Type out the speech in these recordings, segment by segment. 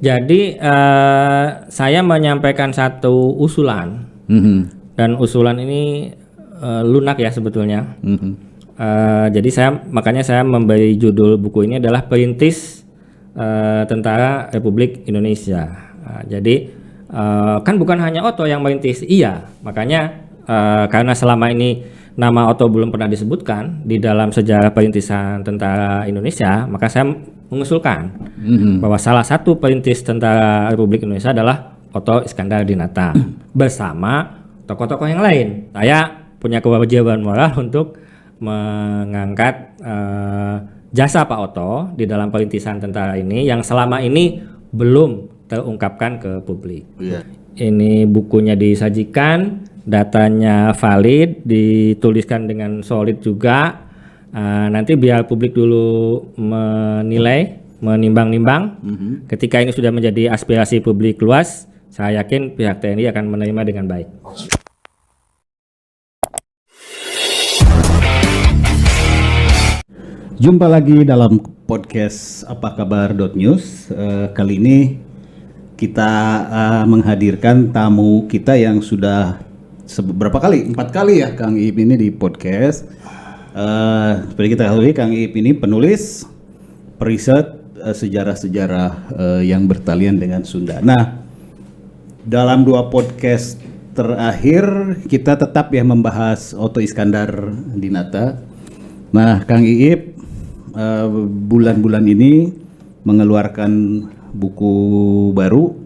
Jadi saya menyampaikan satu usulan dan usulan ini lunak ya sebetulnya. Jadi makanya saya memberi judul buku ini adalah Perintis Tentara Republik Indonesia. Jadi kan bukan hanya Otto yang merintis, iya. Makanya karena selama ini nama Otto belum pernah disebutkan di dalam sejarah perintisan tentara Indonesia, maka saya mengusulkan bahwa salah satu perintis tentara Republik Indonesia adalah Otto Iskandar Dinata bersama tokoh-tokoh yang lain. Saya punya kewajiban moral untuk mengangkat jasa Pak Otto di dalam perintisan tentara ini yang selama ini belum terungkapkan ke publik. Ini bukunya disajikan, datanya valid, dituliskan dengan solid juga. Nanti biar publik dulu menilai, menimbang-nimbang. Ketika ini sudah menjadi aspirasi publik luas, saya yakin pihak TNI akan menerima dengan baik. Jumpa lagi dalam podcast Apa Kabar .news. Kali ini kita menghadirkan tamu kita yang sudah berapa kali? 4 kali ya Kang Iip ini di podcast. Seperti kita ketahui Kang Iip ini penulis, periset sejarah-sejarah yang bertalian dengan Sunda. Nah, dalam 2 podcast terakhir kita tetap ya membahas Otto Iskandar Dinata. Nah, Kang Iip bulan-bulan ini mengeluarkan buku baru.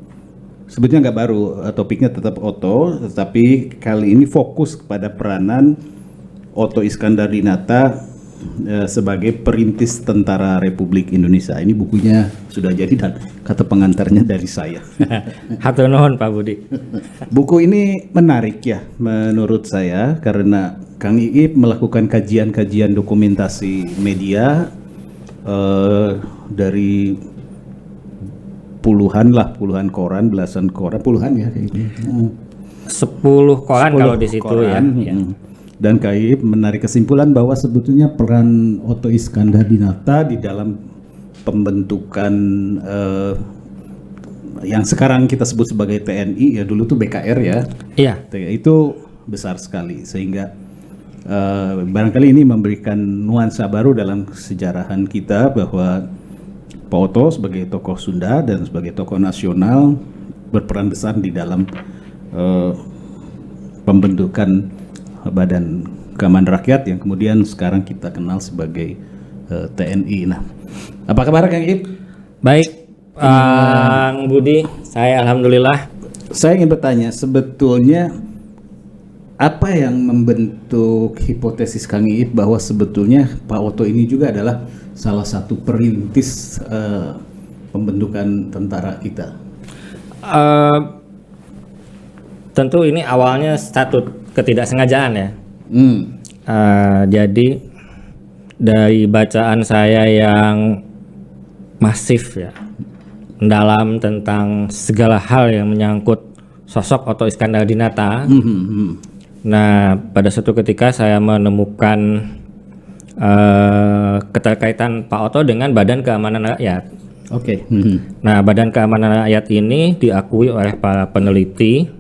Sebetulnya nggak baru, topiknya tetap Otto, tetapi kali ini fokus kepada peranan Otto Iskandar Dinata sebagai perintis tentara Republik Indonesia. Ini bukunya sudah jadi dan kata pengantarnya dari saya. Hatur nuhun Pak Budi. Buku ini menarik ya menurut saya karena Kang Iip melakukan kajian-kajian dokumentasi media dari puluhan koran, belasan koran, puluhan ya kayak gitu. 10 koran kalau di situ koran, ya. Dan Kang Iip menarik kesimpulan bahwa sebetulnya peran Otto Iskandar Dinata di dalam pembentukan yang sekarang kita sebut sebagai TNI, ya dulu tuh BKR ya. Iya. Itu besar sekali sehingga barangkali ini memberikan nuansa baru dalam sejarahan kita bahwa Pak Otto sebagai tokoh Sunda dan sebagai tokoh nasional berperan besar di dalam pembentukan Badan Keamanan Rakyat yang kemudian sekarang kita kenal sebagai TNI. Nah, apa kabar Kang Iip? Baik, Bang Budi, saya alhamdulillah. Saya ingin bertanya, sebetulnya apa yang membentuk hipotesis Kang Iip bahwa sebetulnya Pak Otto ini juga adalah salah satu perintis pembentukan tentara kita? Tentu ini awalnya satu ketidaksengajaan ya. Jadi dari bacaan saya yang masif ya, mendalam tentang segala hal yang menyangkut sosok Otto Iskandar Dinata. Nah, pada suatu ketika saya menemukan keterkaitan Pak Otto dengan Badan Keamanan Rakyat. Oke. Nah, Badan Keamanan Rakyat ini diakui oleh para peneliti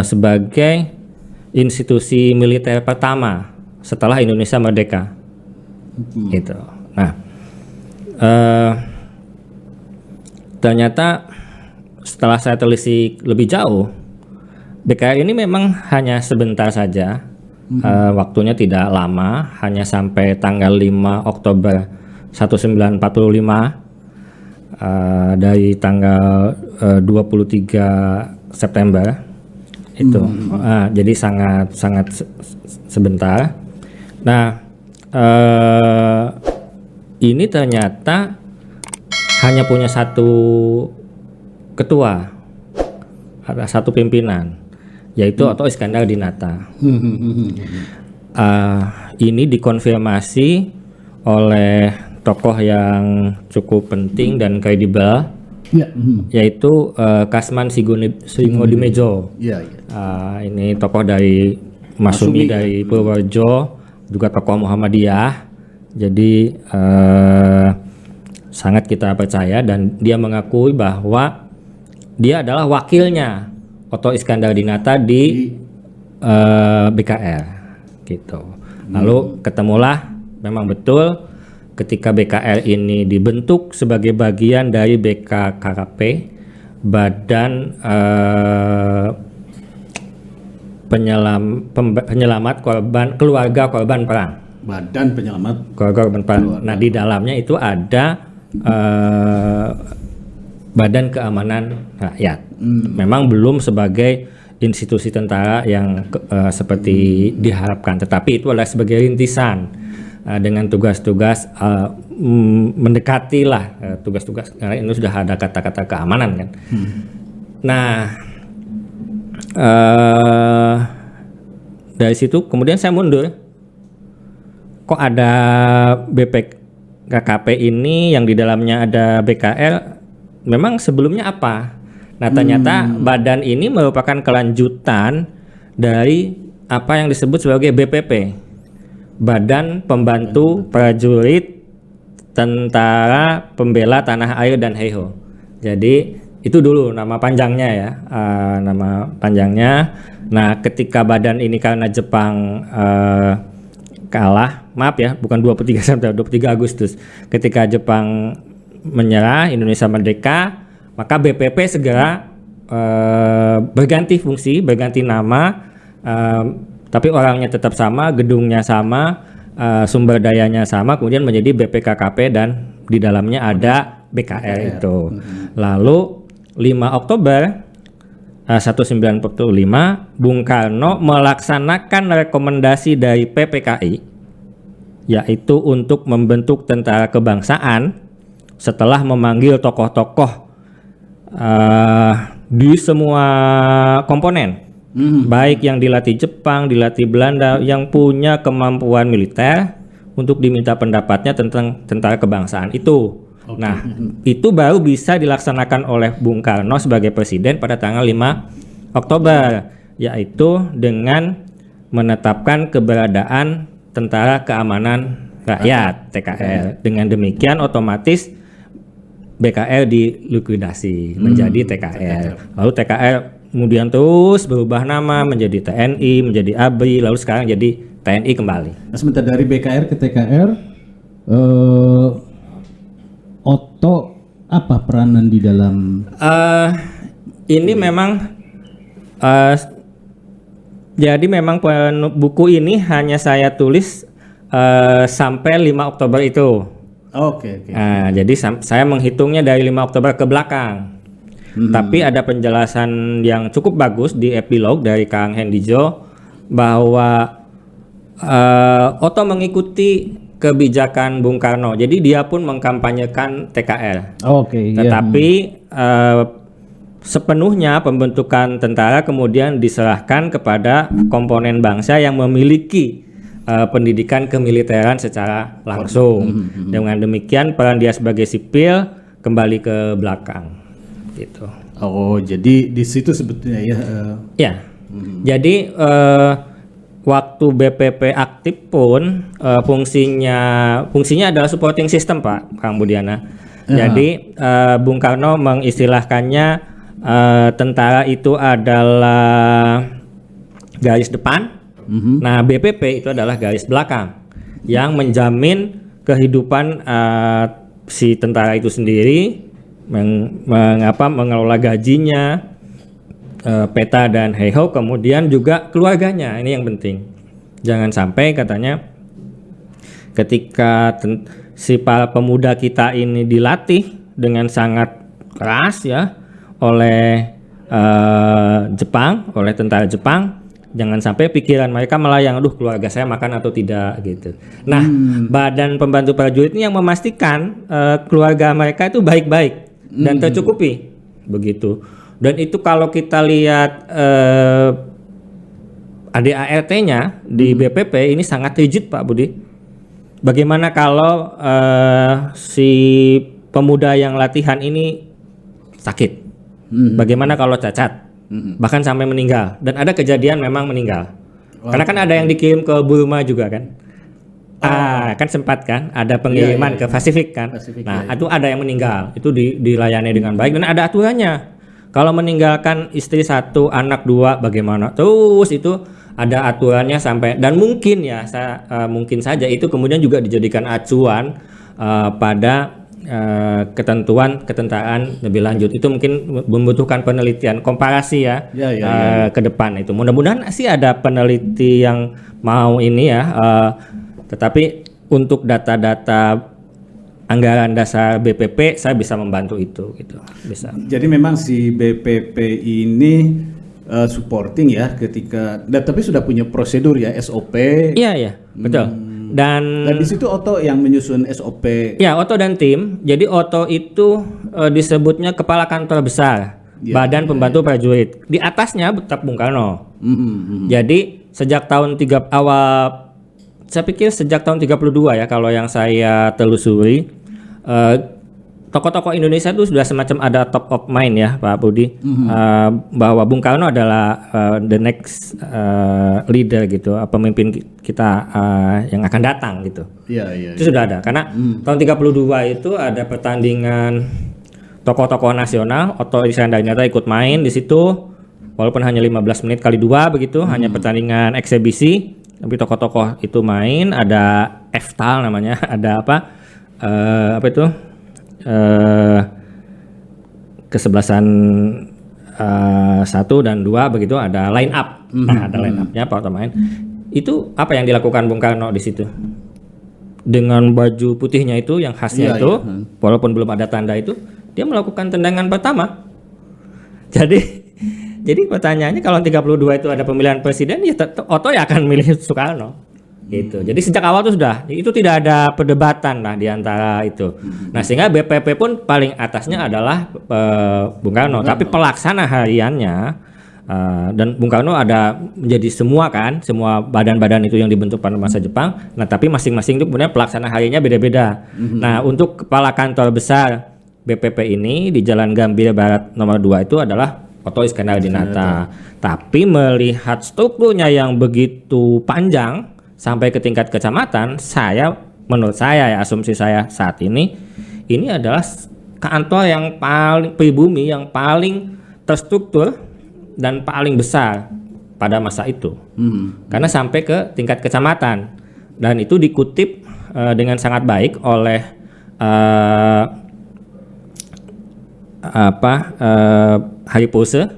sebagai institusi militer pertama setelah Indonesia merdeka. Gitu. Nah, ternyata setelah saya telisik lebih jauh, BKR ini memang hanya sebentar saja. Waktunya tidak lama, hanya sampai tanggal 5 Oktober 1945 dari tanggal 23 September itu. Jadi sangat sebentar. Nah, ini ternyata hanya punya satu ketua, ada satu pimpinan, yaitu Otto Iskandar Dinata. Ini dikonfirmasi oleh tokoh yang cukup penting dan kredibel, yaitu Kasman Singodimedjo. Ini tokoh dari Masumi dari Purworejo, juga tokoh Muhammadiyah. Jadi sangat kita percaya, dan dia mengakui bahwa dia adalah wakilnya Otto Iskandar-Dinata di BKR gitu. Lalu ketemulah memang betul ketika BKR ini dibentuk sebagai bagian dari BKKP, Badan Penyelamat Keluarga Korban Perang. Badan Penyelamat Keluarga Korban Perang. Nah, di dalamnya itu ada Badan Keamanan Rakyat. Memang belum sebagai institusi tentara yang seperti diharapkan, tetapi itu adalah sebagai rintisan dengan tugas-tugas mendekati lah tugas-tugas, karena ini sudah ada kata-kata keamanan kan. Nah, dari situ kemudian saya mundur. Kok ada BPKKP ini yang di dalamnya ada BKR? Memang sebelumnya apa? Nah, ternyata badan ini merupakan kelanjutan dari apa yang disebut sebagai BPP, Badan Pembantu Prajurit Tentara Pembela Tanah Air dan Heiho. Jadi itu dulu nama panjangnya ya, nama panjangnya. Nah, ketika badan ini karena Jepang kalah, maaf ya, bukan 23 September, 23 Agustus. Ketika Jepang menyerah, Indonesia merdeka, maka BPP segera berganti fungsi, berganti nama, tapi orangnya tetap sama, gedungnya sama, sumber dayanya sama, kemudian menjadi BPKKP dan di dalamnya ada BKR itu. Lalu 5 Oktober 1945, Bung Karno melaksanakan rekomendasi dari PPKI, yaitu untuk membentuk tentara kebangsaan setelah memanggil tokoh-tokoh di semua komponen, baik yang dilatih Jepang, dilatih Belanda, yang punya kemampuan militer, untuk diminta pendapatnya tentang tentara kebangsaan itu. Nah, itu baru bisa dilaksanakan oleh Bung Karno sebagai presiden pada tanggal 5 Oktober, yaitu dengan menetapkan keberadaan Tentara Keamanan Rakyat (TKR). Dengan demikian otomatis BKR dilikuidasi menjadi TKR. Lalu TKR kemudian terus berubah nama menjadi TNI, menjadi ABRI, lalu sekarang jadi TNI kembali. Nah, sebentar dari BKR ke TKR, Otto apa peranan di dalam? Ini memang jadi memang buku ini hanya saya tulis sampai 5 Oktober itu. Oke. Nah, jadi saya menghitungnya dari 5 Oktober ke belakang. Tapi ada penjelasan yang cukup bagus di epilog dari Kang Hendijo bahwa Otto mengikuti kebijakan Bung Karno. Jadi dia pun mengkampanyekan TKR. Tetapi sepenuhnya pembentukan tentara kemudian diserahkan kepada komponen bangsa yang memiliki pendidikan kemiliteran secara langsung. Dengan demikian peran dia sebagai sipil kembali ke belakang, gitu. Oh, jadi di situ sebetulnya ya. Ya, jadi waktu BPP aktif pun fungsinya adalah supporting system, Pak Kang Budiana. Jadi Bung Karno mengistilahkannya tentara itu adalah garis depan. Nah, BPP itu adalah garis belakang yang menjamin kehidupan si tentara itu sendiri, mengelola gajinya, peta dan heiho, kemudian juga keluarganya. Ini yang penting. Jangan sampai katanya ketika si para pemuda kita ini dilatih dengan sangat keras ya oleh Jepang, oleh tentara Jepang, jangan sampai pikiran mereka melayang, aduh keluarga saya makan atau tidak gitu. Nah, Badan Pembantu Prajurit ini yang memastikan keluarga mereka itu baik-baik dan tercukupi begitu. Dan itu kalau kita lihat ADART-nya di BPP ini sangat rigid, Pak Budi. Bagaimana kalau si pemuda yang latihan ini sakit? Bagaimana kalau cacat? Bahkan sampai meninggal, dan ada kejadian memang meninggal. Karena kan ada yang dikirim ke Burma juga kan. Kan sempat kan ada pengiriman ke Pasifik kan. Itu ada yang meninggal, itu dilayani dengan baik dan ada aturannya. Kalau meninggalkan istri 1, anak 2 bagaimana? Terus itu ada aturannya sampai, dan mungkin ya mungkin saja itu kemudian juga dijadikan acuan pada ketentuan ketentaraan lebih lanjut. Itu mungkin membutuhkan penelitian komparasi ya, ke depan itu. Mudah-mudahan sih ada peneliti yang mau ini ya. Tetapi untuk data-data anggaran dasar BPP saya bisa membantu itu gitu. Bisa. Jadi memang si BPP ini supporting ya ketika tapi sudah punya prosedur ya, SOP. Iya, betul. Dan di situ Oto yang menyusun SOP. Ya, Oto dan tim. Jadi Oto itu disebutnya kepala kantor besar, Badan Pembantu Prajurit. Di atasnya tetap Bung Karno. Jadi sejak tahun saya pikir sejak tahun 32 ya kalau yang saya telusuri, tokoh-tokoh Indonesia itu sudah semacam ada top of mind ya Pak Budi, bahwa Bung Karno adalah the next leader gitu, pemimpin kita yang akan datang gitu. Itu sudah ada karena tahun 32 itu ada pertandingan tokoh-tokoh nasional, Oto Iskandarinata ikut main di situ walaupun hanya 15 menit kali 2 begitu, hanya pertandingan eksebisi. Tapi tokoh-tokoh itu main, ada Eftal namanya, ada apa itu kesebelasan 1 dan 2 begitu, ada line up, ada line upnya Pak Oto main. Itu apa yang dilakukan Bung Karno di situ dengan baju putihnya itu yang khasnya itu, walaupun belum ada tanda itu, dia melakukan tendangan pertama. Jadi pertanyaannya kalau 32 itu ada pemilihan presiden, ya Oto ya akan milih Soekarno gitu. Jadi sejak awal itu tidak ada perdebatan lah di antara itu. Nah, sehingga BPP pun paling atasnya adalah Bung Karno, tapi pelaksana hariannya dan Bung Karno ada menjadi semua badan-badan itu yang dibentuk pada masa Jepang. Nah, tapi masing-masing itu kemudian pelaksana hariannya beda-beda. Nah, untuk kepala kantor besar BPP ini di Jalan Gambir Barat nomor 2 itu adalah Oto Iskandarinata. Tapi melihat strukturnya yang begitu panjang sampai ke tingkat kecamatan, menurut saya ya, asumsi saya saat ini adalah kantor yang paling pribumi, yang paling terstruktur dan paling besar pada masa itu. Karena sampai ke tingkat kecamatan, dan itu dikutip dengan sangat baik oleh Hari Pose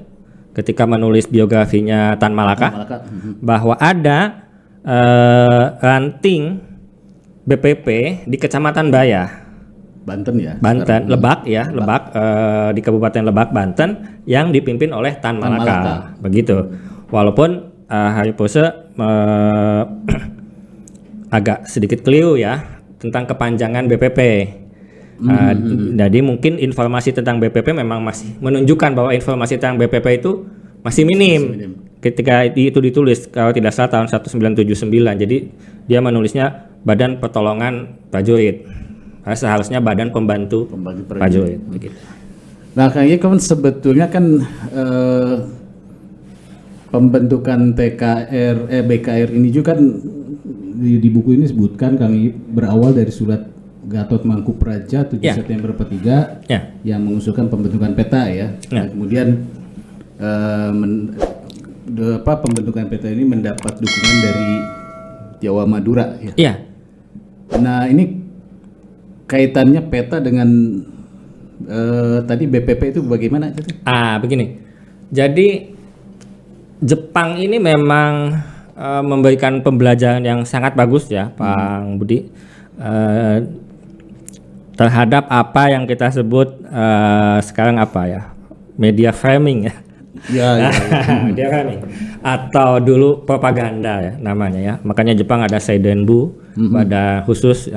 ketika menulis biografinya Tan Malaka, bahwa ada ranting BPP di Kecamatan Bayah, Banten ya, Lebak di Kabupaten Lebak, Banten, yang dipimpin oleh Tan Malaka. Begitu. Walaupun Hari Pose agak sedikit keliru ya tentang kepanjangan BPP. Jadi mungkin informasi tentang BPP memang masih menunjukkan bahwa informasi tentang BPP itu masih minim. Ketika itu ditulis kalau tidak salah tahun 1979. Jadi dia menulisnya Badan Pertolongan Prajurit. Seharusnya Badan Pembantu Prajurit begitu. Nah, kayaknya kan sebetulnya kan pembentukan BKR ini juga kan di buku ini sebutkan kami berawal dari surat Gatot Mangkupraja 7 September 43 yang mengusulkan pembentukan peta ya. Kemudian pembentukan peta ini mendapat dukungan dari Jawa Madura ya. Nah, ini kaitannya peta dengan tadi BPP itu bagaimana? Begini. Jadi Jepang ini memang memberikan pembelajaran yang sangat bagus ya, Pak Budi. Terhadap apa yang kita sebut sekarang media framing ya. Media framing atau dulu propaganda ya namanya ya. Makanya Jepang ada Seidenbu, ada khusus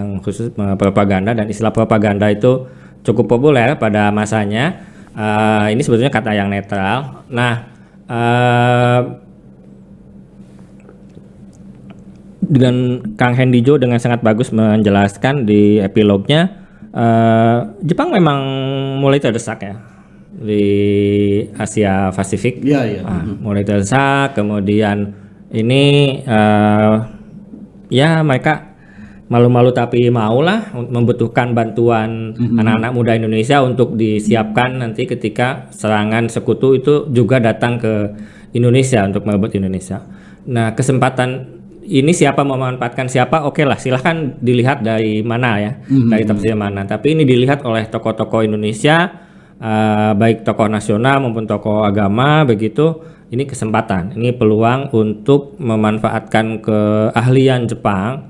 propaganda, dan istilah propaganda itu cukup populer pada masanya. Ini sebetulnya kata yang netral. Nah, dengan Kang Hendijo dengan sangat bagus menjelaskan di epilognya, Jepang memang mulai terdesak ya di Asia Pasifik. Mulai terdesak, kemudian ini mereka malu-malu tapi maulah membutuhkan bantuan anak-anak muda Indonesia untuk disiapkan nanti ketika serangan sekutu itu juga datang ke Indonesia untuk merebut Indonesia. Nah, kesempatan ini siapa memanfaatkan siapa, oke lah, silahkan dilihat dari mana ya, dari tafsir mana. Tapi ini dilihat oleh tokoh-tokoh Indonesia, baik tokoh nasional maupun tokoh agama begitu. Ini kesempatan, ini peluang untuk memanfaatkan keahlian Jepang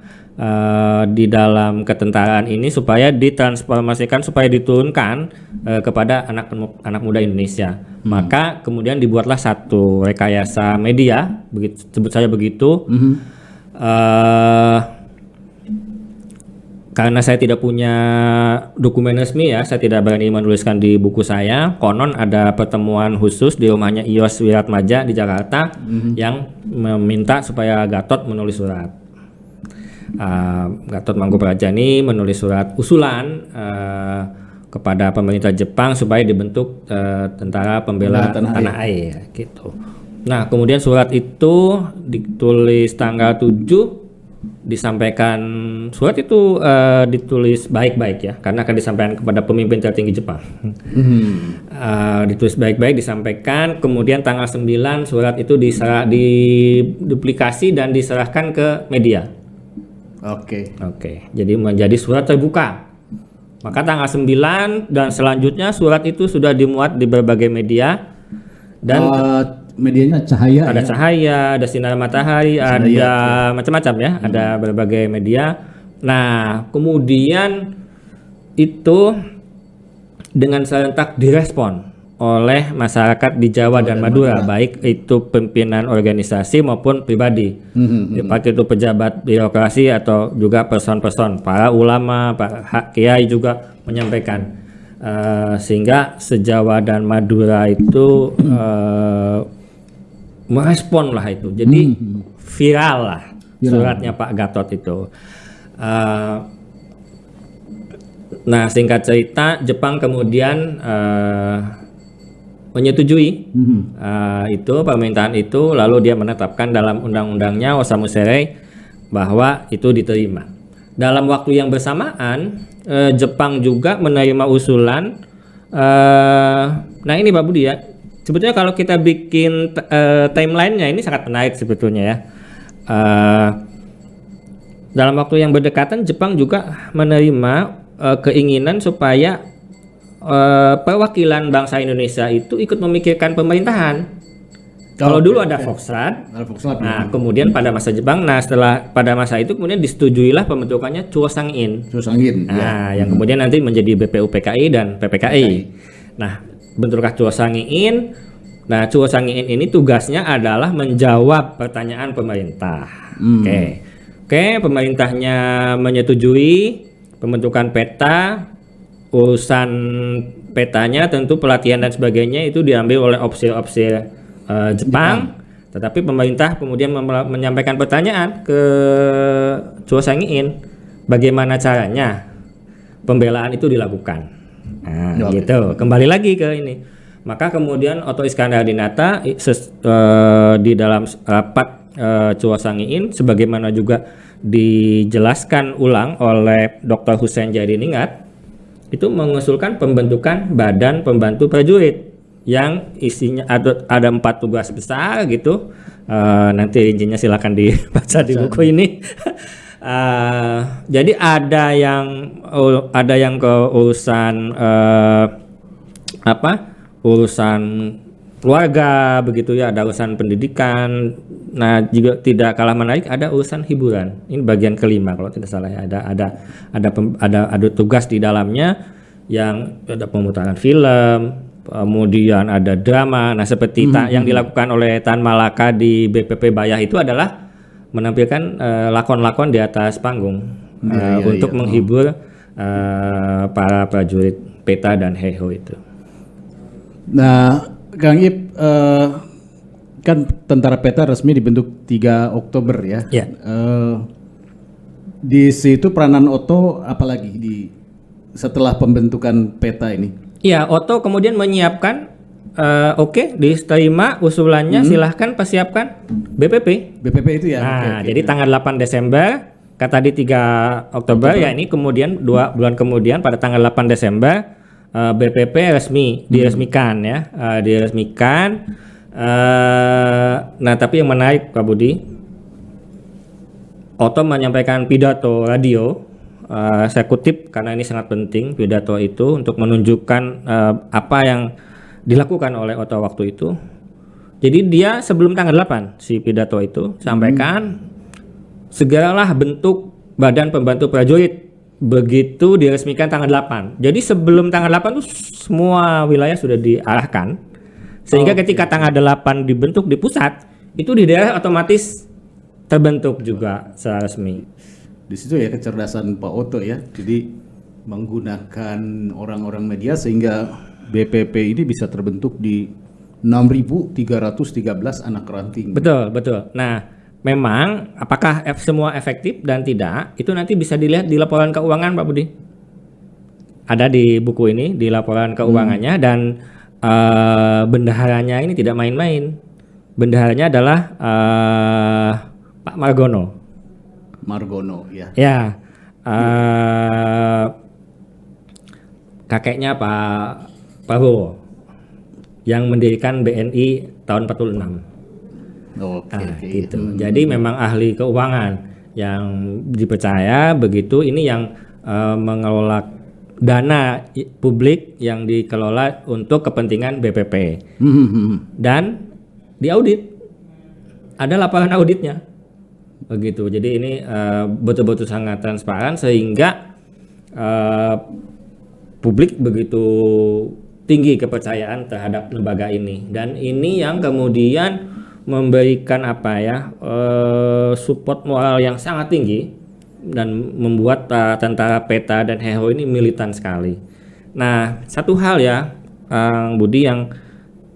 di dalam ketentaraan ini supaya ditransformasikan, supaya diturunkan kepada anak muda Indonesia. Maka kemudian dibuatlah satu rekayasa media, begitu, sebut saja begitu. Karena saya tidak punya dokumen resmi ya, saya tidak berani menuliskan di buku saya. Konon ada pertemuan khusus di rumahnya Iyos Wiratmaja di Jakarta yang meminta supaya Gatot menulis surat. Gatot Mangkuprajani menulis surat usulan kepada pemerintah Jepang supaya dibentuk tentara pembela tanah air gitu. Nah, kemudian surat itu ditulis tanggal 7, disampaikan surat itu ditulis baik-baik ya, karena akan disampaikan kepada pemimpin tertinggi Jepang. Ditulis baik-baik, disampaikan, kemudian tanggal 9 surat itu diduplikasi dan diserahkan ke media. Oke. Jadi menjadi surat terbuka. Maka tanggal 9 dan selanjutnya surat itu sudah dimuat di berbagai media dan medianya cahaya, ada cahaya, ada sinar matahari, ada macam-macam ya, ada berbagai media. Nah, kemudian itu dengan serentak direspon oleh masyarakat di Jawa dan Madura, baik itu pimpinan organisasi maupun pribadi, baik itu pejabat birokrasi atau juga person-person, para ulama, para kiai juga menyampaikan, sehingga se-Jawa dan Madura itu merespon lah itu, jadi viral lah suratnya Pak Gatot itu. Nah, singkat cerita, Jepang kemudian menyetujui itu permintaan itu, lalu dia menetapkan dalam undang-undangnya Osamu Serei bahwa itu diterima. Dalam waktu yang bersamaan, Jepang juga menerima usulan. Nah, ini Pak Budi ya. Sebetulnya kalau kita bikin timelinenya ini sangat menarik sebetulnya ya. Dalam waktu yang berdekatan Jepang juga menerima keinginan supaya perwakilan bangsa Indonesia itu ikut memikirkan pemerintahan. Kalau dulu ada Foxtrot, nah kemudian pada masa Jepang, nah setelah pada masa itu kemudian disetujuilah pembentukannya Chuo-Sangin. Nah, yang kemudian nanti menjadi BPUPKI dan PPKI. Nah, bentuklah Chuo-Sangin. Nah, Chuo-Sangin ini tugasnya adalah menjawab pertanyaan pemerintah. Oke, pemerintahnya menyetujui pembentukan peta. Urusan petanya tentu pelatihan dan sebagainya itu diambil oleh opsir-opsir Jepang. Tetapi pemerintah kemudian menyampaikan pertanyaan ke Chuo-Sangin, bagaimana caranya pembelaan itu dilakukan. Nah, gitu. Kembali lagi ke ini. Maka kemudian Oto Iskandar-Dinata di dalam rapat Chuo-Sangin, sebagaimana juga dijelaskan ulang oleh Dr. Hussein Jadiningrat, itu mengusulkan pembentukan Badan Pembantu Prajurit yang isinya ada 4 tugas besar gitu. Nanti rincinya silakan dibaca di buku ini. Jadi ada yang ke urusan urusan keluarga begitu ya, ada urusan pendidikan. Nah, juga tidak kalah menarik ada urusan hiburan. Ini bagian kelima kalau tidak salah ya. Ada tugas di dalamnya yang ada pemutaran film, kemudian ada drama. Nah, seperti yang dilakukan oleh Tan Malaka di BPP Bayah itu adalah menampilkan lakon-lakon di atas panggung untuk menghibur para prajurit Peta dan Heiho itu. Nah, Kang Ip, kan Tentara Peta resmi dibentuk 3 Oktober ya. Di situ peranan Oto apalagi setelah pembentukan peta ini? Ya, Oto kemudian menyiapkan, diterima usulannya, silahkan persiapkan BPP. BPP itu ya. Nah, jadi tanggal 8 Desember kata di 3 Oktober ya, ini kemudian 2 bulan kemudian pada tanggal 8 Desember BPP diresmikan ya, diresmikan. Nah tapi yang menarik Pak Budi, Otto menyampaikan pidato radio, saya kutip karena ini sangat penting pidato itu untuk menunjukkan apa yang dilakukan oleh Otto waktu itu. Jadi dia sebelum tanggal 8 si pidato itu sampaikan segeralah bentuk Badan Pembantu Prajurit begitu diresmikan tanggal 8. Jadi sebelum tanggal 8 tuh semua wilayah sudah diarahkan. Sehingga ketika tanggal 8 dibentuk di pusat, itu di daerah otomatis terbentuk juga secara resmi. Di situ ya kecerdasan Pak Otto ya. Jadi menggunakan orang-orang media sehingga BPP ini bisa terbentuk di 6.313 anak ranting. Betul. Nah, memang apakah semua efektif dan tidak, itu nanti bisa dilihat di laporan keuangan Pak Budi. Ada di buku ini, di laporan keuangannya, dan bendaharanya ini tidak main-main. Bendaharanya adalah Pak Margono. Ya. Ya, kakeknya Pak Prabowo yang mendirikan BNI tahun 46. Gitu. Jadi memang ahli keuangan yang dipercaya begitu. Ini yang mengelola dana publik yang dikelola untuk kepentingan BPP dan diaudit, ada laporan auditnya begitu. Jadi ini betul-betul sangat transparan sehingga publik begitu tinggi kepercayaan terhadap lembaga ini, dan ini yang kemudian memberikan support moral yang sangat tinggi dan membuat tentara PETA dan HEHO ini militan sekali. Nah, satu hal ya Kang Budi yang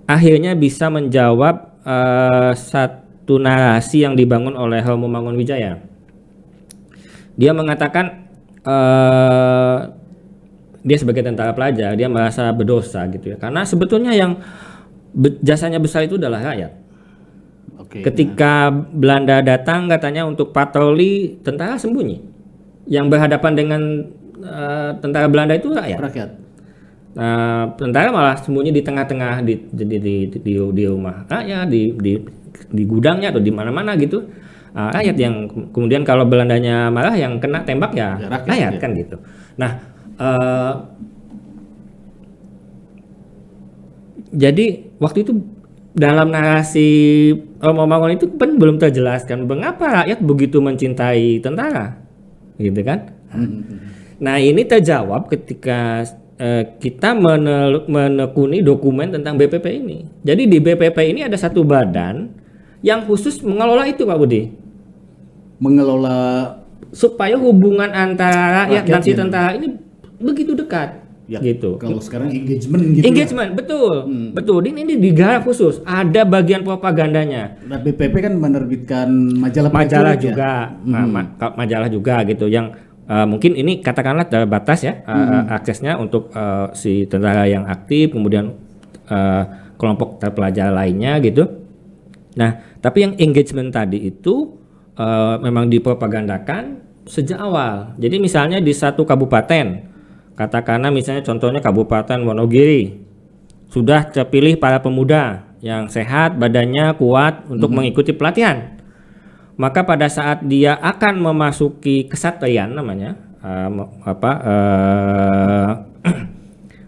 akhirnya bisa menjawab satu narasi yang dibangun oleh Romo Mangunwijaya. Dia mengatakan dia sebagai tentara pelajar dia merasa berdosa gitu ya, karena sebetulnya yang jasanya besar itu adalah rakyat. Ketika Belanda datang katanya untuk patroli, tentara sembunyi. Yang berhadapan dengan tentara Belanda itu rakyat. Tentara malah sembunyi di tengah-tengah di rumah rakyat, di gudangnya atau di mana-mana gitu. Rakyat yang kemudian kalau Belandanya marah yang kena tembak ya rakyat kan gitu. Nah, jadi waktu itu dalam narasi Romo Mangun itu kan belum terjelaskan mengapa rakyat begitu mencintai tentara, gitu kan? Nah ini terjawab ketika kita menekuni dokumen tentang BPP ini. Jadi di BPP ini ada satu badan yang khusus mengelola itu Pak Budi. Mengelola supaya hubungan antara rakyat dan si tentara ini begitu dekat. Ya, gitu. Kalau sekarang engagement gitu. Engagement, ya? Betul. Ini digarap khusus. Ada bagian propagandanya. Nah, BPP kan menerbitkan majalah juga, ya? Majalah juga gitu. Yang mungkin ini katakanlah terbatas ya aksesnya untuk si tentara yang aktif, kemudian kelompok terpelajar lainnya gitu. Nah, tapi yang engagement tadi itu memang dipropagandakan sejak awal. Jadi misalnya di satu kabupaten. Katakanlah misalnya contohnya Kabupaten Wonogiri sudah terpilih para pemuda yang sehat, badannya kuat untuk mengikuti pelatihan. Maka pada saat dia akan memasuki kesatrian namanya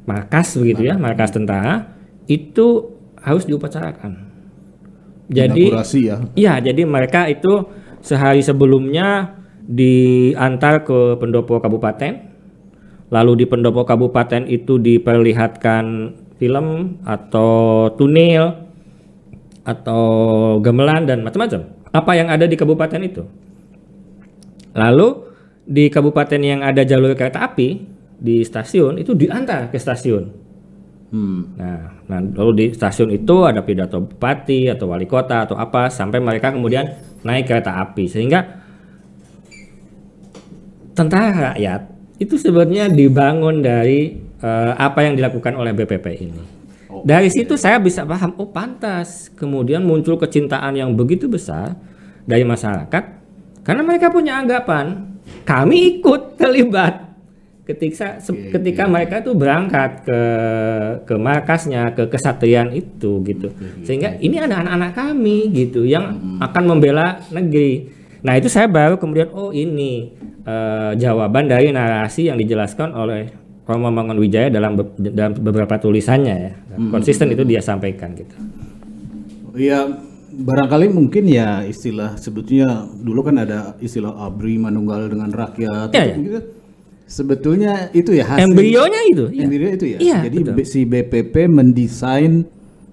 markas begitu ya, markas tentara itu harus diupacarakan. Jadi jadi mereka itu sehari sebelumnya diantar ke pendopo kabupaten. Lalu di pendopo kabupaten itu diperlihatkan film atau tunil atau gamelan dan macam-macam. Apa yang ada di kabupaten itu. Lalu di kabupaten yang ada jalur kereta api di stasiun itu diantar ke stasiun. Nah, lalu di stasiun itu ada pidato bupati atau wali kota atau apa sampai mereka kemudian naik kereta api sehingga tentara rakyat itu sebenarnya dibangun dari apa yang dilakukan oleh BPP ini. Dari situ saya bisa paham, oh pantas kemudian muncul kecintaan yang begitu besar dari masyarakat Karena mereka punya anggapan kami ikut terlibat ketika mereka tuh berangkat ke markasnya, ke kesatrian itu gitu. Sehingga ini ada anak-anak kami gitu yang akan membela negeri. Nah, itu saya baru kemudian ini jawaban dari narasi yang dijelaskan oleh Romo Mangunwijaya dalam beberapa tulisannya ya. Konsisten itu dia sampaikan gitu. Ya, barangkali mungkin ya istilah sebetulnya dulu kan ada istilah ABRI Manunggal dengan rakyat gitu. Sebetulnya itu ya hasil embrionya itu. Embryo itu ya. Iya, jadi betul. si BPP mendesain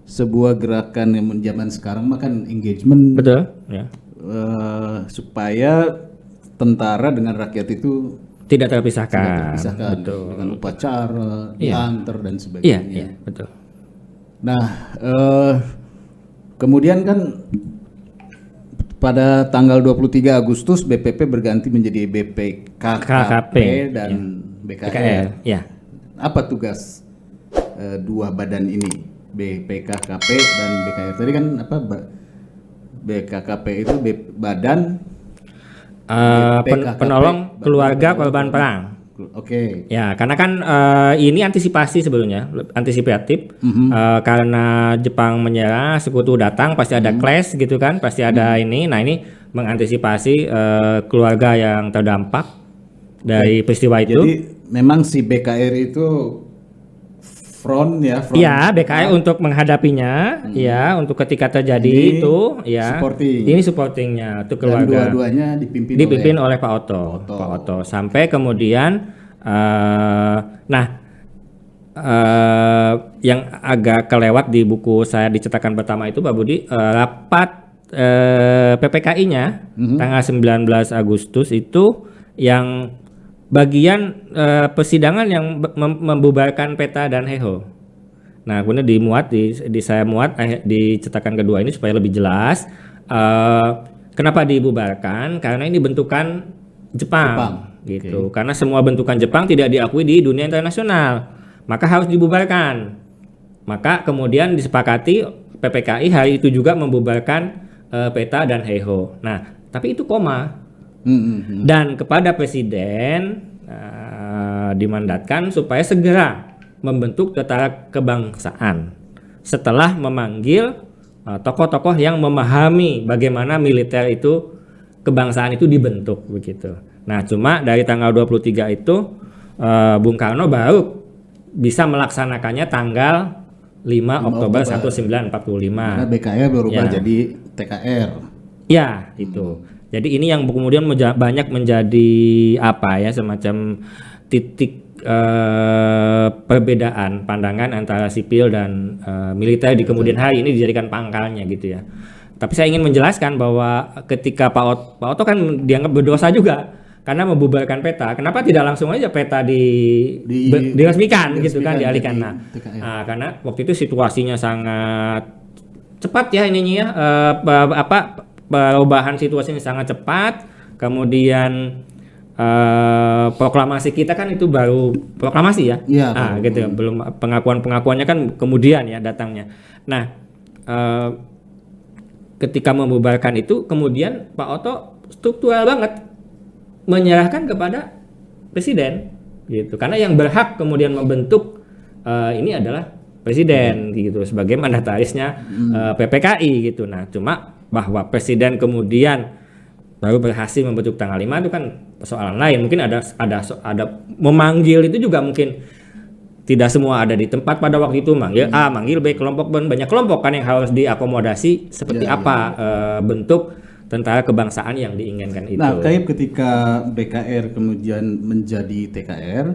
sebuah gerakan yang zaman sekarang makan engagement. Betul, ya. Supaya tentara dengan rakyat itu tidak terpisahkan. Betul. Dengan upacara, diantar dan sebagainya. Iya, betul. Nah, kemudian kan pada tanggal 23 Agustus BPP berganti menjadi BPKKP dan BKR. Ya. Apa tugas dua badan ini, BPKKP dan BKR? Tadi kan apa BKKP itu badan penolong keluarga korban perang. Oke. Ya, karena kan ini antisipasi sebetulnya, antisipatif. Karena Jepang menyerah, sekutu datang, pasti ada clash gitu kan, pasti ada ini. Nah, ini mengantisipasi keluarga yang terdampak dari peristiwa itu. Jadi memang si BKR itu front. Iya, BKR untuk menghadapinya, ya, untuk ketika terjadi ini itu, ya. Supporting. Ini supportingnya untuk keluarga. Dan dua-duanya dipimpin oleh Pak Oto. Sampai kemudian, yang agak kelewat di buku saya di cetakan pertama itu, Pak Budi, rapat PPKI-nya tanggal 19 Agustus itu yang bagian persidangan yang membubarkan PETA dan HEHO. Nah, kemudian dimuat saya muat di cetakan kedua ini supaya lebih jelas. Kenapa dibubarkan? Karena ini bentukan Jepang. Gitu. Karena semua bentukan Jepang tidak diakui di dunia internasional, maka harus dibubarkan. Maka kemudian disepakati PPKI hari itu juga membubarkan PETA dan HEHO. Nah, tapi itu koma. Dan kepada Presiden dimandatkan supaya segera membentuk tentara kebangsaan setelah memanggil tokoh-tokoh yang memahami bagaimana militer itu, kebangsaan itu dibentuk begitu. Nah, cuma dari tanggal 23 itu Bung Karno baru bisa melaksanakannya tanggal 5 Oktober 1945. Karena BKR berubah jadi TKR. Ya, itu. Jadi ini yang kemudian banyak menjadi semacam titik perbedaan pandangan antara sipil dan militer di kemudian hari ini dijadikan pangkalnya gitu ya. Tapi saya ingin menjelaskan bahwa ketika Pak Oto kan dianggap berdosa juga karena membubarkan PETA. Kenapa tidak langsung aja PETA diresmikan gitu kan, dialihkan. Nah, karena waktu itu situasinya sangat cepat ya perubahan situasinya sangat cepat. Kemudian proklamasi kita kan itu baru proklamasi ya. Gitu. Belum pengakuannya kan kemudian ya datangnya. Nah, ketika membubarkan itu kemudian Pak Oto struktural banget menyerahkan kepada Presiden gitu. Karena yang berhak kemudian membentuk ini adalah Presiden gitu sebagai mandatarisnya PPKI gitu. Nah, cuma bahwa Presiden kemudian baru berhasil membentuk tanggal 5 itu kan persoalan lain. Mungkin ada memanggil itu juga mungkin tidak semua ada di tempat pada waktu itu, manggil A, manggil B, kelompok banyak kelompok kan yang harus diakomodasi seperti bentuk tentara kebangsaan yang diinginkan itu. Nah, kayak ketika BKR kemudian menjadi TKR,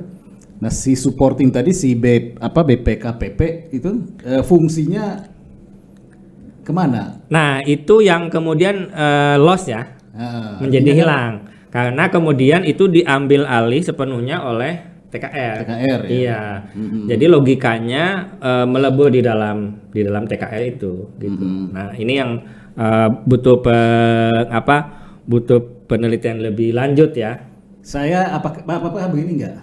nah si supporting tadi si BPKPP itu fungsinya kemana? Nah, itu yang kemudian loss ya, menjadi hilang. Karena kemudian itu diambil alih sepenuhnya oleh TKR. Iya. Jadi logikanya melebur di dalam TKR itu gitu. Nah, ini yang butuh penelitian lebih lanjut ya. Saya apa begini enggak?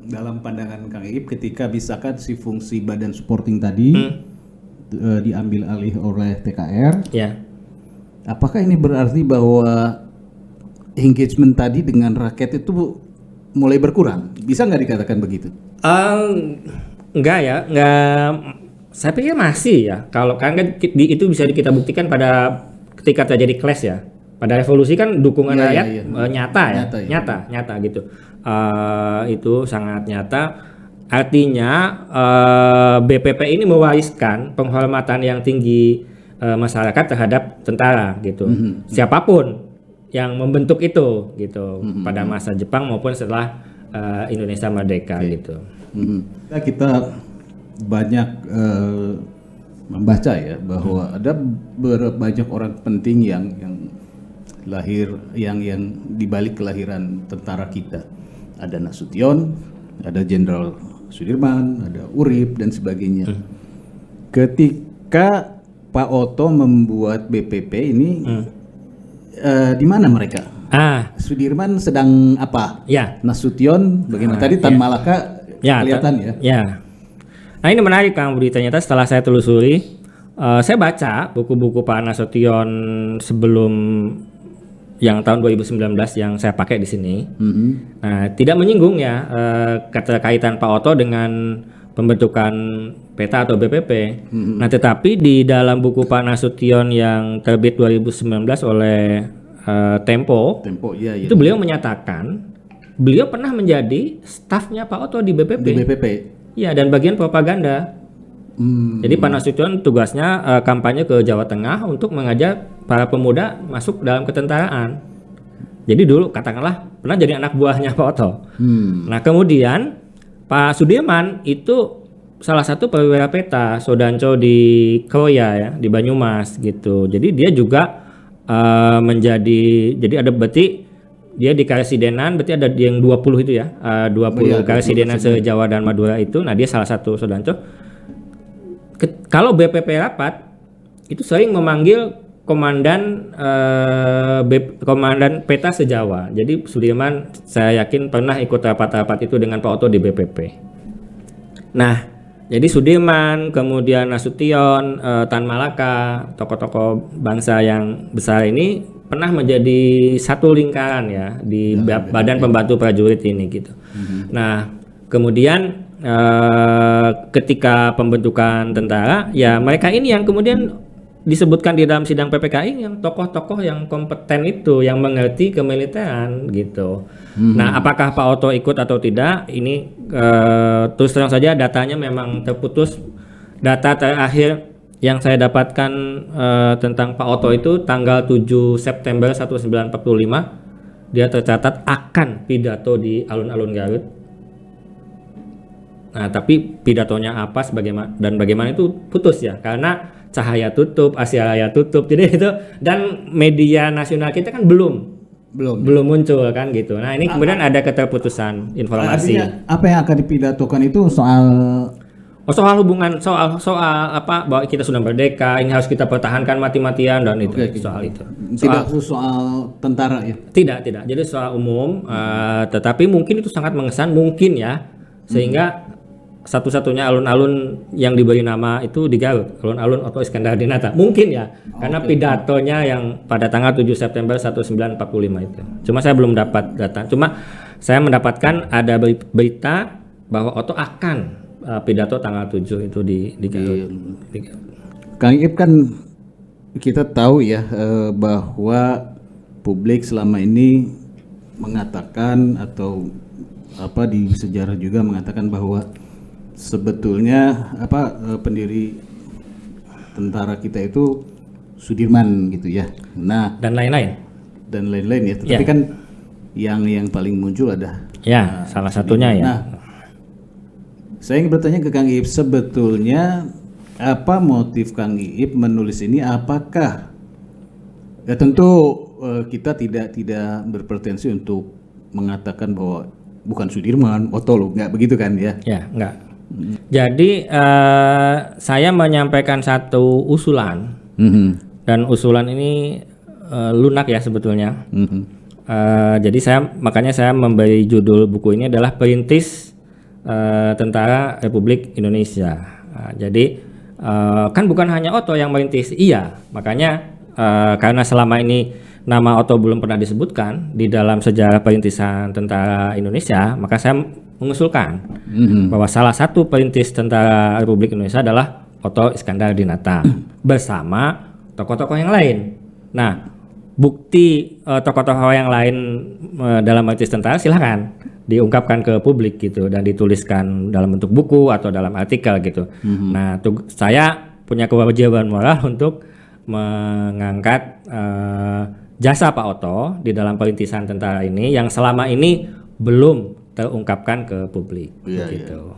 Dalam pandangan Kang Iip ketika misalkan si fungsi badan supporting tadi diambil alih oleh TKR. Ya. Apakah ini berarti bahwa engagement tadi dengan rakyat itu mulai berkurang? Bisa nggak dikatakan begitu? Enggak ya, enggak. Saya pikir masih ya. Kalau kan itu bisa kita buktikan pada ketika terjadi clash ya. Pada revolusi kan dukungan rakyat nyata ya, nyata gitu. Itu sangat nyata. Artinya BPP ini mewariskan penghormatan yang tinggi masyarakat terhadap tentara gitu. Siapapun yang membentuk itu gitu pada masa Jepang maupun setelah Indonesia merdeka gitu. Kita banyak membaca ya bahwa ada banyak orang penting yang lahir yang di balik kelahiran tentara kita. Ada Nasution, ada Jenderal Sudirman, ada Urip dan sebagainya. Ketika Pak Oto membuat BPP ini di mana mereka? Sudirman sedang apa? Ya. Nasution bagaimana? Tadi Tan Malaka kelihatan ya. Ya. Nah ini menarik Kang Budi, ternyata setelah saya telusuri, saya baca buku-buku Pak Nasution sebelum yang tahun 2019 yang saya pakai di sini. Nah, tidak menyinggung ya keterkaitan Pak Oto dengan pembentukan peta atau BPP. Nah, tetapi di dalam buku Pak Nasution yang terbit 2019 oleh Tempo, itu beliau menyatakan beliau pernah menjadi stafnya Pak Oto di BPP. Ya, dan bagian propaganda. Jadi Pak Nasution tugasnya kampanye ke Jawa Tengah untuk mengajak para pemuda masuk dalam ketentaraan. Jadi dulu katakanlah pernah jadi anak buahnya Pak Oto. Nah kemudian Pak Sudirman itu salah satu perwira peta Sodanco di Kroya ya, di Banyumas gitu. Jadi dia juga jadi ada berarti dia di Karesidenan, berarti ada yang 20 itu ya, 20 Karesidenan se-Jawa dan Madura itu. Nah dia salah satu Sodanco. Kalau BPP rapat itu sering memanggil komandan peta se-Jawa. Jadi Sudirman saya yakin pernah ikut rapat-rapat itu dengan Pak Oto di BPP. Nah, jadi Sudirman, kemudian Nasution, Tan Malaka, tokoh-tokoh bangsa yang besar ini pernah menjadi satu lingkaran ya di Badan Pembantu Prajurit ini gitu. Nah, kemudian ketika pembentukan tentara, ya mereka ini yang kemudian disebutkan di dalam sidang PPKI yang tokoh-tokoh yang kompeten itu, yang mengerti kemiliteran gitu. Nah, apakah Pak Oto ikut atau tidak? Ini terus terang saja datanya memang terputus. Data terakhir yang saya dapatkan tentang Pak Oto itu tanggal 7 September 1945 dia tercatat akan pidato di alun-alun Garut. Nah, tapi pidatonya apa dan bagaimana itu putus ya, karena Cahaya tutup, Asia Raya tutup, jadi itu, dan media nasional kita kan belum muncul kan gitu. Nah ini kemudian ada keterputusan informasi. Artinya, apa yang akan dipidatokan itu soal hubungan soal apa bahwa kita sudah merdeka, ini harus kita pertahankan mati-matian dan itu soal itu. Tidak soal tentara ya? Tidak. Jadi soal umum, tetapi mungkin itu sangat mengesan mungkin ya, sehingga satu-satunya alun-alun yang diberi nama itu di Garut, alun-alun Oto Iskandar Dinata. Mungkin ya, karena pidatonya yang pada tanggal 7 September 1945 itu. Cuma saya belum dapat data. Cuma saya mendapatkan ada berita bahwa Oto akan pidato tanggal 7 itu di Garut. Kang Ip kan kita tahu ya bahwa publik selama ini mengatakan atau apa di sejarah juga mengatakan bahwa sebetulnya pendiri tentara kita itu Sudirman gitu ya. Nah, dan lain-lain ya. Tapi kan yang paling muncul ada salah satunya ya. Nah, saya ingin bertanya ke Kang Iip, sebetulnya apa motif Kang Iip menulis ini? Apakah ya tentu kita tidak berpretensi untuk mengatakan bahwa bukan Sudirman, Oto loh, nggak begitu kan ya? Ya, nggak. Jadi saya menyampaikan satu usulan dan usulan ini lunak ya sebetulnya. Jadi makanya saya memberi judul buku ini adalah Perintis Tentara Republik Indonesia. Jadi kan bukan hanya Oto yang merintis, iya. Makanya karena selama ini nama Otto belum pernah disebutkan di dalam sejarah perintisan tentara Indonesia, maka saya mengusulkan bahwa salah satu perintis tentara Republik Indonesia adalah Otto Iskandar Dinata bersama tokoh-tokoh yang lain. Nah, bukti tokoh-tokoh yang lain dalam perintis tentara silahkan diungkapkan ke publik gitu dan dituliskan dalam bentuk buku atau dalam artikel gitu. Nah, saya punya kewajiban moral untuk mengangkat jasa Pak Otto di dalam perintisan tentara ini yang selama ini belum terungkapkan ke publik. Gitu.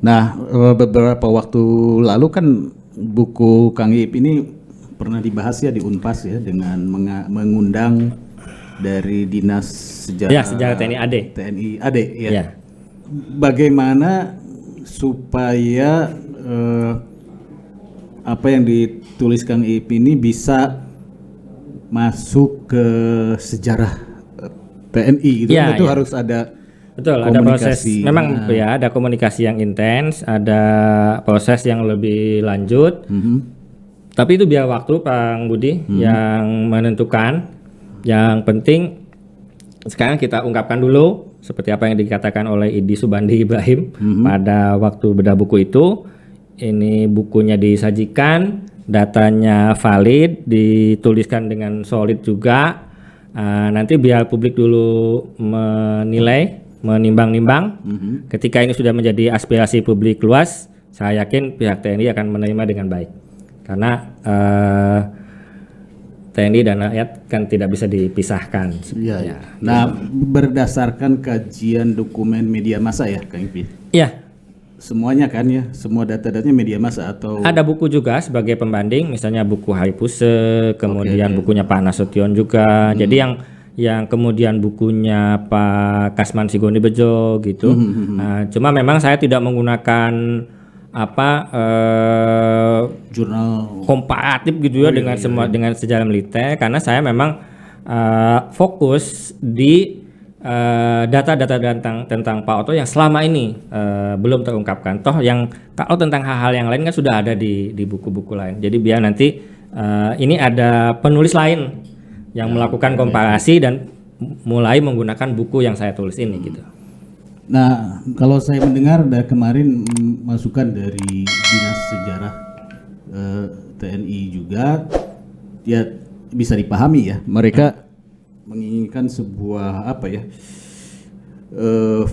Nah, beberapa waktu lalu kan buku Kang Iip ini pernah dibahas ya di Unpas ya dengan mengundang dari Dinas Sejarah TNI AD ya. Bagaimana supaya apa yang ditulis Kang Iip ini bisa masuk ke sejarah TNI itu harus ada ada proses. Memang ya ada komunikasi yang intens, ada proses yang lebih lanjut. Tapi itu biar waktu Pak Budi yang menentukan. Yang penting sekarang kita ungkapkan dulu seperti apa yang dikatakan oleh Idi Subandi Ibrahim pada waktu bedah buku itu. Ini bukunya disajikan, datanya valid, dituliskan dengan solid juga. Nanti biar publik dulu menilai, menimbang-nimbang. Ketika ini sudah menjadi aspirasi publik luas, saya yakin pihak TNI akan menerima dengan baik. Karena TNI dan rakyat kan tidak bisa dipisahkan. Ya. Nah, berdasarkan kajian dokumen media massa ya, Kang Iip. Iya. Semuanya kan ya, semua data-datanya media massa atau ada buku juga sebagai pembanding, misalnya buku Hari Puse, kemudian bukunya Pak Nasution juga. Jadi yang kemudian bukunya Pak Kasman Sigoni Bejo gitu. Nah, cuma memang saya tidak menggunakan jurnal komparatif gitu ya dengan semua dengan sejarah militer karena saya memang fokus di data-data tentang Pak Otto yang selama ini belum terungkapkan. Toh yang kalau tentang hal-hal yang lain kan sudah ada di buku-buku lain. Jadi biar nanti ini ada penulis lain yang melakukan komparasi dan mulai menggunakan buku yang saya tulis ini gitu. Nah, kalau saya mendengar dari kemarin masukan dari Dinas Sejarah TNI juga, ya bisa dipahami ya. Mereka menginginkan sebuah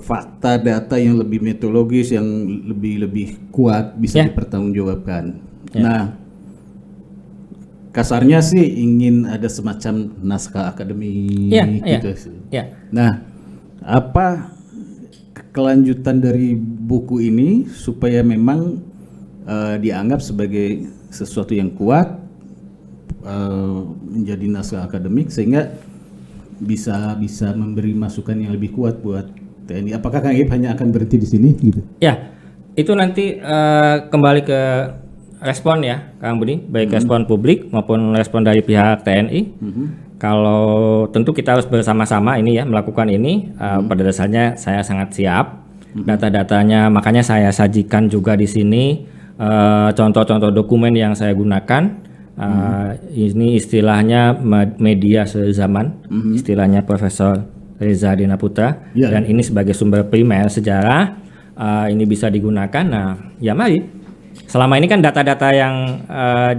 fakta data yang lebih metodologis, yang lebih kuat, bisa dipertanggungjawabkan. Nah, kasarnya sih ingin ada semacam naskah akademik gitu. Nah, apa kelanjutan dari buku ini supaya memang dianggap sebagai sesuatu yang kuat, menjadi naskah akademik sehingga bisa memberi masukan yang lebih kuat buat TNI. Apakah Kang Iip hanya akan berhenti di sini gitu? Ya, itu nanti kembali ke respon ya Kang Budi, baik respon publik maupun respon dari pihak TNI. Kalau tentu kita harus bersama-sama ini ya melakukan ini. Pada dasarnya saya sangat siap. Data-datanya makanya saya sajikan juga di sini contoh-contoh dokumen yang saya gunakan. Ini istilahnya media sezaman, istilahnya Profesor Reza Dinaputra, dan ini sebagai sumber primer sejarah ini bisa digunakan. Nah, ya mari. Selama ini kan data-data yang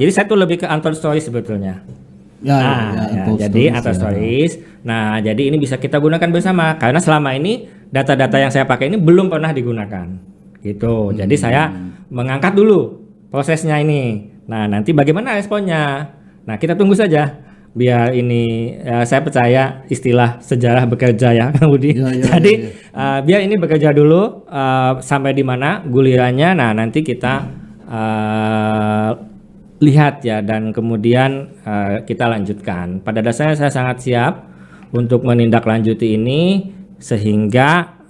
jadi saya tuh lebih ke untold stories sebetulnya. Jadi untold stories. Nah, jadi ini bisa kita gunakan bersama karena selama ini data-data yang saya pakai ini belum pernah digunakan. Gitu. Jadi saya mengangkat dulu prosesnya ini. Nah, nanti bagaimana responnya? Nah, kita tunggu saja. Biar ini saya percaya istilah sejarah bekerja ya Kang Budi. Jadi biar ini bekerja dulu sampai di mana gulirannya. Nah, nanti kita lihat ya dan kemudian kita lanjutkan. Pada dasarnya saya sangat siap untuk menindaklanjuti ini sehingga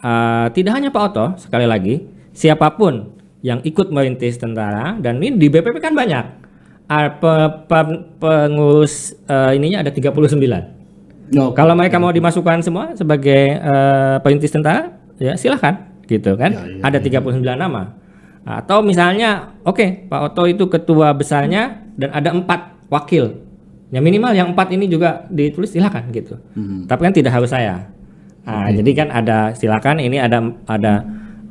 tidak hanya Pak Otto, sekali lagi siapapun yang ikut merintis tentara, dan ini di BPP kan banyak pengurus ininya ada 39. Kalau mereka mau dimasukkan semua sebagai perintis tentara ya silahkan gitu kan. Ada 39 nama. Atau misalnya Pak Otto itu ketua besarnya dan ada 4 wakil Ya minimal yang 4 ini juga ditulis silakan gitu. Tapi kan tidak harus saya. Nah, jadi kan ada silakan ini ada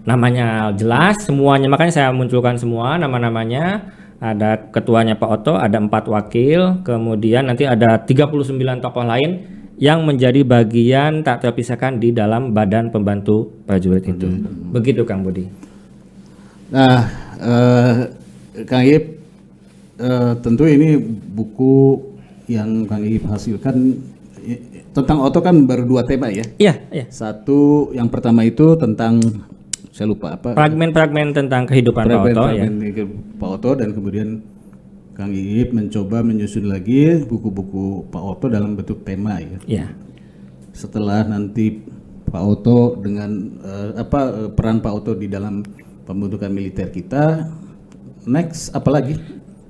namanya jelas semuanya, makanya saya munculkan semua nama-namanya. Ada ketuanya Pak Otto, ada 4 wakil, kemudian nanti ada 39 tokoh lain yang menjadi bagian tak terpisahkan di dalam badan pembantu prajurit itu. Begitu Kang Budi. Nah, Kang Ip, tentu ini buku yang Kang Ip hasilkan tentang Otto kan baru 2 tema ya. Iya. Satu, yang pertama itu tentang saya lupa apa. Fragmen-fragmen tentang kehidupan Pak Otto ya. Pak Otto, dan kemudian Kang Ip mencoba menyusun lagi buku-buku Pak Otto dalam bentuk tema ya. Iya. Setelah nanti Pak Otto dengan peran Pak Otto di dalam pembentukan militer kita, next apa lagi?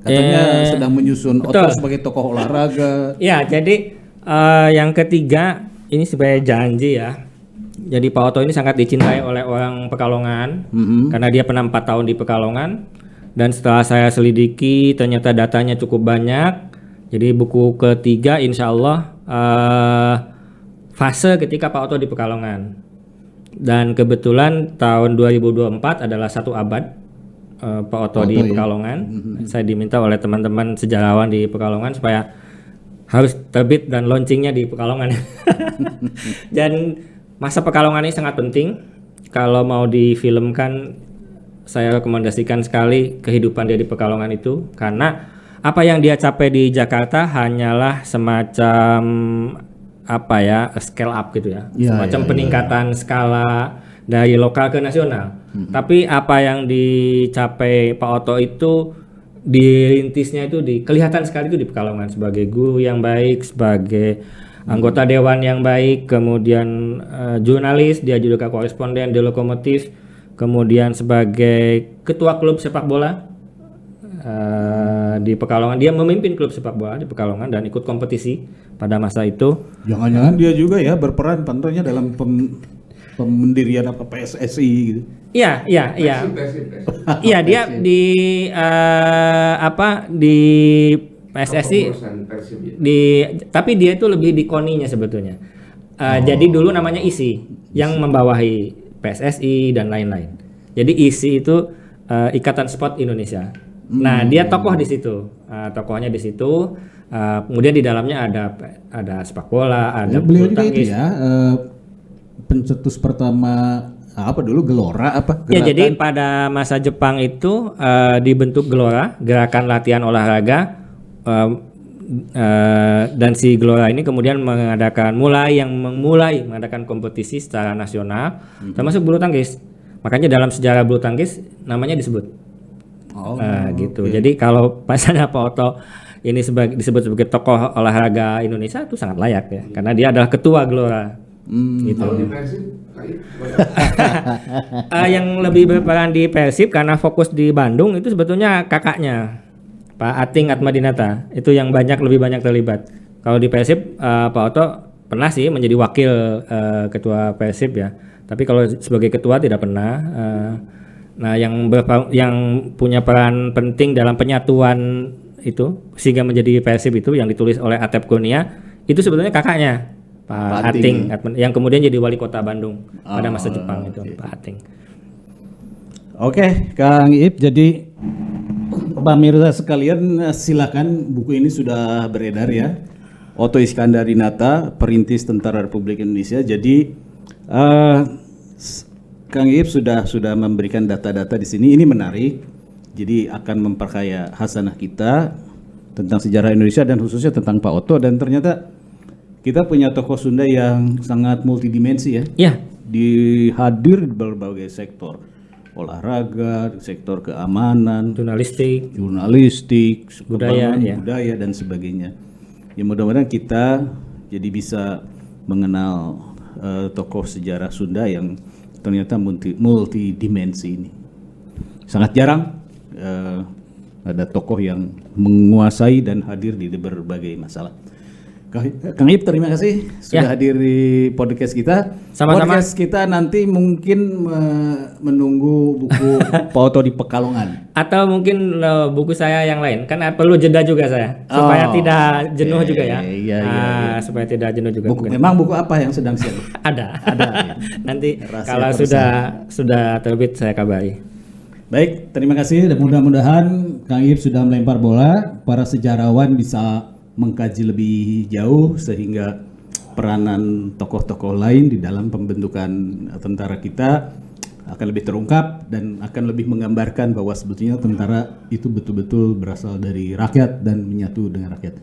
Katanya sedang menyusun betul. Otto sebagai tokoh olahraga. Ya, jadi yang ketiga ini sebagai janji ya. Jadi Pak Otto ini sangat dicintai oleh orang Pekalongan karena dia pernah 4 tahun di Pekalongan, dan setelah saya selidiki ternyata datanya cukup banyak. Jadi buku ketiga insya Allah fase ketika Pak Otto di Pekalongan, dan kebetulan tahun 2024 adalah 1 abad Pak Otto di Pekalongan. Saya diminta oleh teman-teman sejarawan di Pekalongan supaya harus terbit dan launchingnya di Pekalongan. Dan masa Pekalongan ini sangat penting. Kalau mau difilmkan, saya rekomendasikan sekali kehidupan dia di Pekalongan itu, karena apa yang dia capai di Jakarta hanyalah semacam scale up gitu ya, semacam peningkatan skala dari lokal ke nasional. Tapi apa yang dicapai Pak Otto itu dirintisnya itu kelihatan sekali itu di Pekalongan, sebagai guru yang baik, sebagai anggota dewan yang baik, kemudian jurnalis, dia juga koresponden di Lokomotif, kemudian sebagai ketua klub sepak bola di Pekalongan. Dia memimpin klub sepak bola di Pekalongan dan ikut kompetisi pada masa itu. Jangan-jangan dia juga ya berperan tentunya dalam pendirian PSSI gitu. Iya. Iya, dia di di PSSI tapi dia itu lebih di KONI-nya sebetulnya. Jadi dulu namanya ISI yang membawahi PSSI dan lain-lain. Jadi ISI itu Ikatan Sport Indonesia. Nah, dia tokoh di situ. Tokohnya di situ. Kemudian di dalamnya ada sepak bola, ada beliau bulu juga itu tangkis. ya pencetus pertama dulu Gelora apa? Ya, jadi pada masa Jepang itu dibentuk Gelora, Gerakan Latihan Olahraga, dan si Gelora ini kemudian mulai mengadakan kompetisi secara nasional, termasuk bulu tangkis. Makanya dalam sejarah bulu tangkis namanya disebut. Gitu. Okay. Jadi kalau pasalnya Pak Otto ini disebut sebagai tokoh olahraga Indonesia itu sangat layak ya, karena dia adalah ketua Gelora. Gitu. Yang lebih berperan di Persib karena fokus di Bandung itu sebetulnya kakaknya Pak Ating Atmadinata, itu yang lebih banyak terlibat. Kalau di Persib Pak Otto pernah sih menjadi wakil ketua Persib ya, tapi kalau sebagai ketua tidak pernah. Nah, yang punya peran penting dalam penyatuan itu sehingga menjadi Persib itu yang ditulis oleh Atep Kurnia itu sebetulnya kakaknya Pak Ating yang kemudian jadi wali kota Bandung pada masa Jepang itu, Pak Ating. Oke, Kang Ip, jadi pemirsa sekalian silakan, buku ini sudah beredar ya. Otto Iskandarinata, Perintis Tentara Republik Indonesia. Jadi Kang Ip sudah memberikan data-data di sini. Ini menarik. Jadi akan memperkaya hasanah kita tentang sejarah Indonesia dan khususnya tentang Pak Otto, dan ternyata kita punya tokoh Sunda yang sangat multidimensi ya. Iya. Hadir di berbagai sektor. Olahraga, sektor keamanan, jurnalistik, budaya dan sebagainya. Ya mudah-mudahan kita jadi bisa mengenal tokoh sejarah Sunda yang ternyata multidimensi ini. Sangat jarang ada tokoh yang menguasai dan hadir di berbagai masalah. Kang Ip, terima kasih sudah hadir di podcast kita. Sama-sama. Podcast kita nanti mungkin menunggu buku Pak Oto di Pekalongan. Atau mungkin buku saya yang lain. Kan perlu jeda juga saya supaya tidak jenuh juga ya. Iya. Supaya tidak jenuh juga. Memang buku apa yang sedang siap? Ada. Ya. Nanti Rahasia kalau sudah terbit saya kabari. Baik, terima kasih dan mudah-mudahan Kang Ip sudah melempar bola, para sejarawan bisa mengkaji lebih jauh sehingga peranan tokoh-tokoh lain di dalam pembentukan tentara kita akan lebih terungkap dan akan lebih menggambarkan bahwa sebetulnya tentara itu betul-betul berasal dari rakyat dan menyatu dengan rakyat.